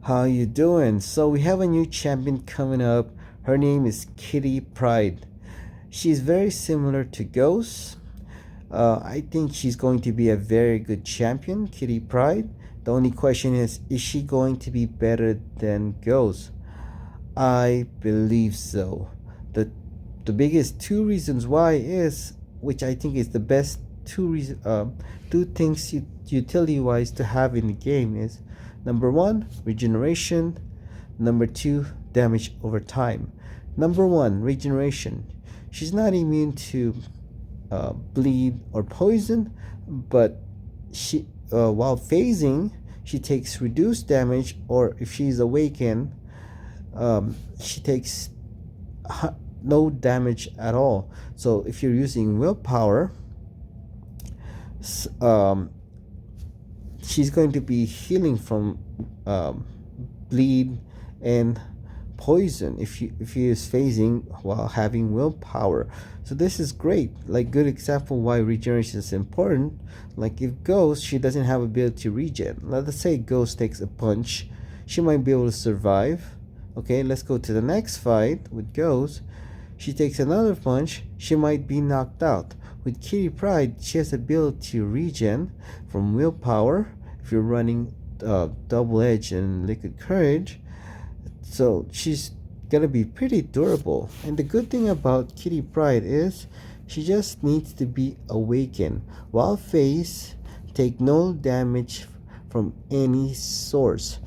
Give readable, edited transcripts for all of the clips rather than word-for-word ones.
How you doing? So we have a new champion coming up. Her name is Kitty Pryde. She's very similar to Ghost. I think she's going to be a very good champion, Kitty Pryde. The only question is she going to be better than Ghost? I believe so. The the biggest two reasons why is, which I think is the best two things utility wise to have in the game is number one, regeneration, number two, damage over time. Number one, regeneration. She's not immune to bleed or poison, but she while phasing, she takes reduced damage, or if she's awakened, she takes no damage at all. So if you're using willpower, um, she's going to be healing from bleed and poison if you is phasing while having willpower. So this is great, like good example why regeneration is important. Like if Ghost, she doesn't have ability to regen. Let's say Ghost takes a punch, she might be able to survive. Okay, let's go to the next fight with Ghost. She takes another punch, she might be knocked out. With Kitty Pryde, she has the ability to regen from willpower if you're running double edge and liquid courage. So she's gonna be pretty durable. And the good thing about Kitty Pryde is she just needs to be awakened. While phase, take no damage from any source.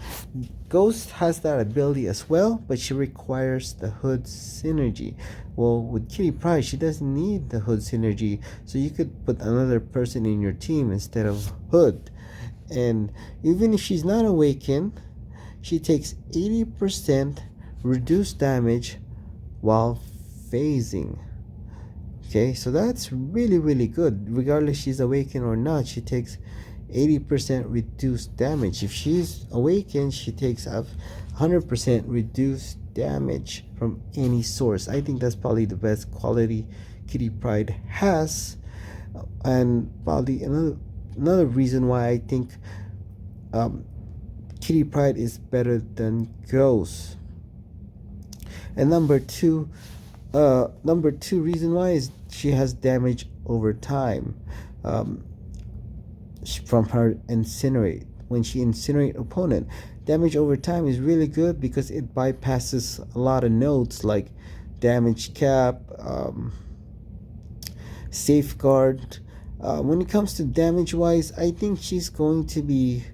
Ghost has that ability as well, but she requires the hood synergy. Well, with Kitty Pryde, she doesn't need the hood synergy, so you could put another person in your team instead of hood. And even if she's not awakened, she takes 80% reduced damage while phasing. Okay, so that's really good. Regardless she's awakened or not, she takes 80% reduced damage. If she's awakened, she takes 100% reduced damage from any source. I think that's probably the best quality Kitty Pryde has. And probably another reason why I think Kitty Pryde is better than Ghost. And number two reason why is she has damage over time. From her incinerate, when she incinerate opponent, damage over time is really good because it bypasses a lot of nodes like damage cap, safeguard. When it comes to damage wise, I think she's going to be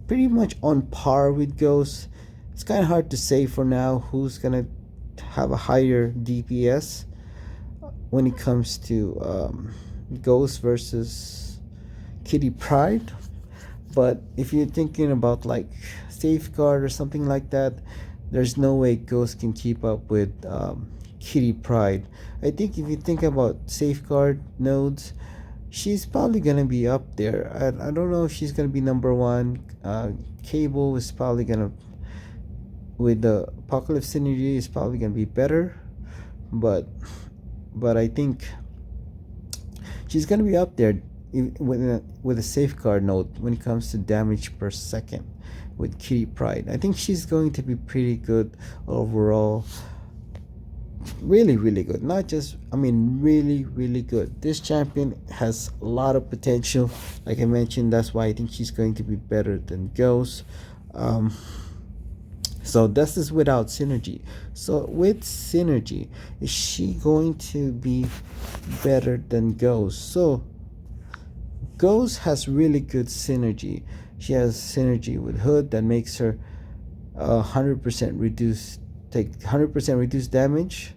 pretty much on par with Ghost. It's kind of hard to say for now who's gonna have a higher DPS when it comes to Ghost versus Kitty Pryde. But if you're thinking about like safeguard or something like that, there's no way Ghost can keep up with Kitty Pryde. I think if you think about safeguard nodes, she's probably gonna be up there. I don't know if she's gonna be number one. Cable is probably gonna, with the Apocalypse synergy, is probably gonna be better, but I think she's gonna be up there with a safeguard node when it comes to damage per second with Kitty Pryde. I think she's going to be pretty good overall. Really good. Not just, I mean, really good. This champion has a lot of potential. Like I mentioned, that's why I think she's going to be better than Ghost. So this is without synergy. So with synergy, is she going to be better than Ghost? So Ghost has really good synergy. She has synergy with Hood that makes her 100% reduce, take 100% reduced damage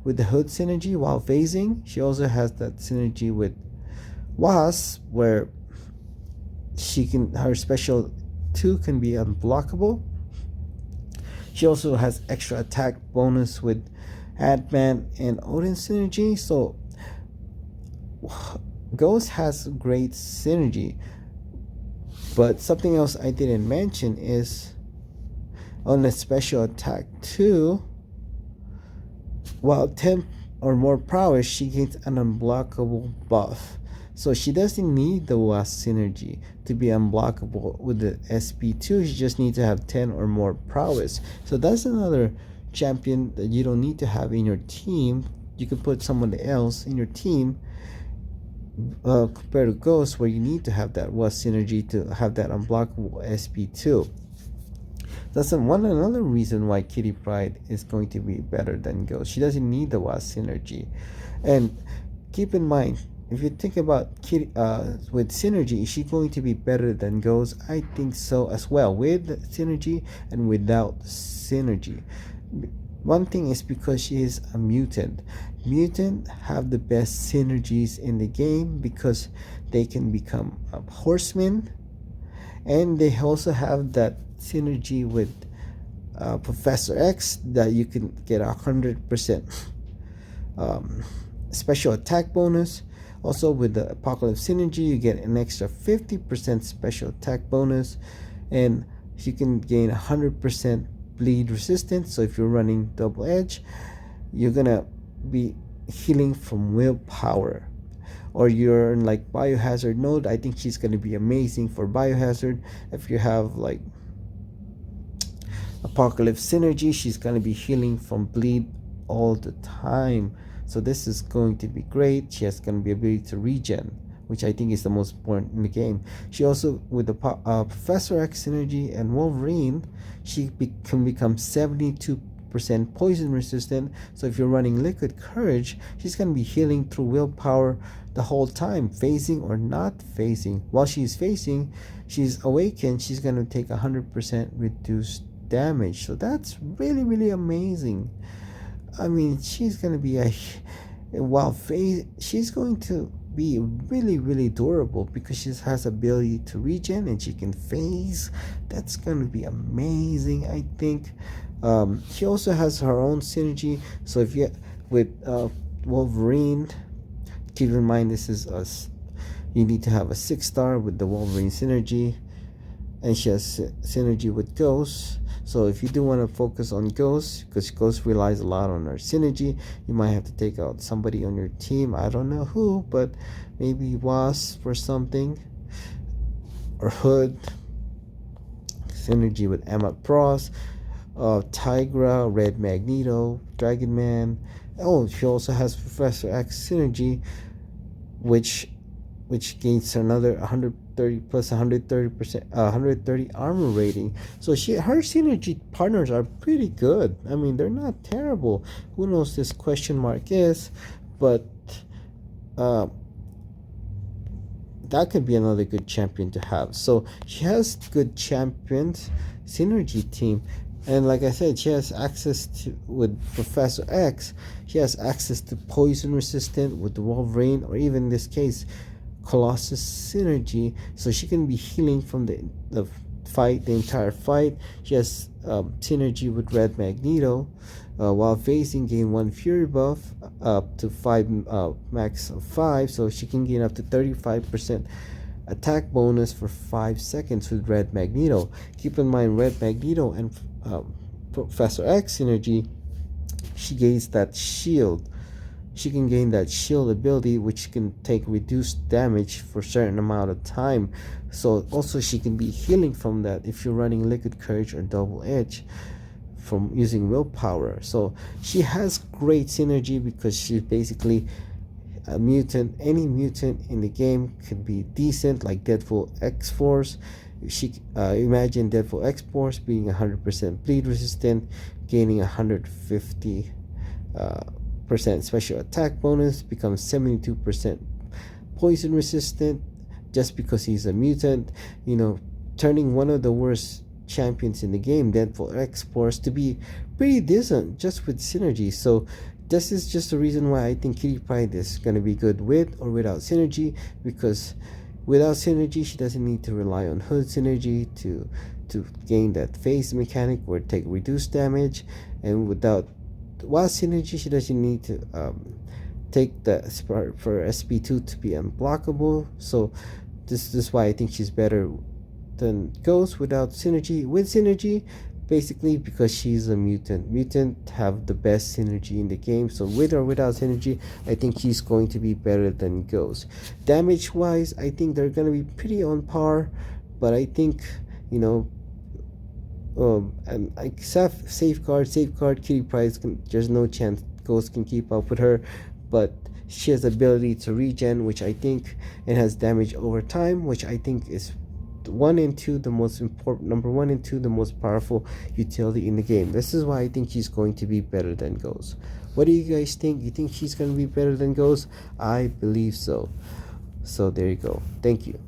with the Hood synergy while phasing. She also has that synergy with Wasp where she can, her special 2 can be unblockable. She also has extra attack bonus with Ant-Man and Odin synergy. So Ghost has great synergy. But something else I didn't mention is on the special attack 2, while 10 or more prowess, she gains an unblockable buff. So she doesn't need the Wasp synergy to be unblockable with the SP2. She just needs to have 10 or more prowess. So that's another champion that you don't need to have in your team. You can put someone else in your team compared to Ghost, where you need to have that Wasp synergy to have that unblockable SP2. That's another reason why Kitty Pryde is going to be better than Ghost. She doesn't need the Wasp synergy. And keep in mind, if you think about Kitty with synergy, is she going to be better than Ghost? I think so as well, with synergy and without synergy. One thing is because she is a mutant. Mutant have the best synergies in the game because they can become horsemen, and they also have that synergy with Professor X that you can get 100% special attack bonus. Also with the Apocalypse synergy, you get an extra 50% special attack bonus, and you can gain 100% bleed resistance. So if you're running double edge, you're gonna be healing from willpower. Or you're in like biohazard mode, I think she's gonna be amazing for biohazard. If you have like Apocalypse synergy, she's gonna be healing from bleed all the time. So this is going to be great. She has going to be ability to regen, which I think is the most important in the game. She also, with the Professor X synergy and Wolverine, she can become 72% poison resistant. So if you're running Liquid Courage, she's going to be healing through willpower the whole time, phasing or not phasing. While she's phasing, she's awakened, she's going to take 100% reduced damage. So that's really, really amazing. I mean, she's going to be she's going to be really, really durable because she has ability to regen and she can phase. That's going to be amazing, I think. She also has her own synergy. So if you with Wolverine, keep in mind this is us. You need to have a 6-star with the Wolverine synergy, and she has synergy with Ghost. So if you do want to focus on Ghost, because Ghost relies a lot on her synergy, you might have to take out somebody on your team. I don't know who, but maybe Wasp or something, or Hood. Synergy with Emma Frost, Tigra, Red Magneto, Dragon Man. Oh, she also has Professor X synergy, which gains another 130 plus 130%, 130 armor rating. So her synergy partners are pretty good. I mean, they're not terrible. Who knows this question mark is, but that could be another good champion to have. So she has good champions synergy team. And like I said, she has access to, with Professor X, she has access to poison resistant with the Wolverine, or even in this case, Colossus synergy, so she can be healing from the fight, the entire fight. She has synergy with Red Magneto, while phasing gain 1 Fury buff up to 5 max of 5, so she can gain up to 35% attack bonus for 5 seconds with Red Magneto. Keep in mind, Red Magneto and Professor X synergy, she gains that shield. She can gain that shield ability, which can take reduced damage for a certain amount of time. So also she can be healing from that if you're running Liquid Courage or Double Edge from using willpower. So she has great synergy because she's basically a mutant. Any mutant in the game could be decent, like Deadpool X-Force. She imagine Deadpool X-Force being 100% bleed resistant, gaining 150 percent special attack bonus, becomes 72% poison resistant just because he's a mutant, turning one of the worst champions in the game, Deadpool X-Force, to be pretty decent just with synergy. So this is just the reason why I think Kitty Pryde is going to be good with or without synergy, because without synergy she doesn't need to rely on Hood synergy to gain that phase mechanic or take reduced damage, and without synergy she doesn't need to take the for SP2 to be unblockable. So this is why I think she's better than Ghost without synergy. With synergy, basically because she's a mutant. Mutant have the best synergy in the game, so with or without synergy, I think she's going to be better than Ghost. Damage wise, I think they're gonna be pretty on par, but I think, you know, and except safeguard Kitty Pryde can, there's no chance Ghost can keep up with her, but she has ability to regen, which I think, and has damage over time, which I think is one and two the most important, number one and two the most powerful utility in the game. This is why I think she's going to be better than Ghost. What do you guys think? You think she's going to be better than Ghost? I believe so. So there you go. Thank you.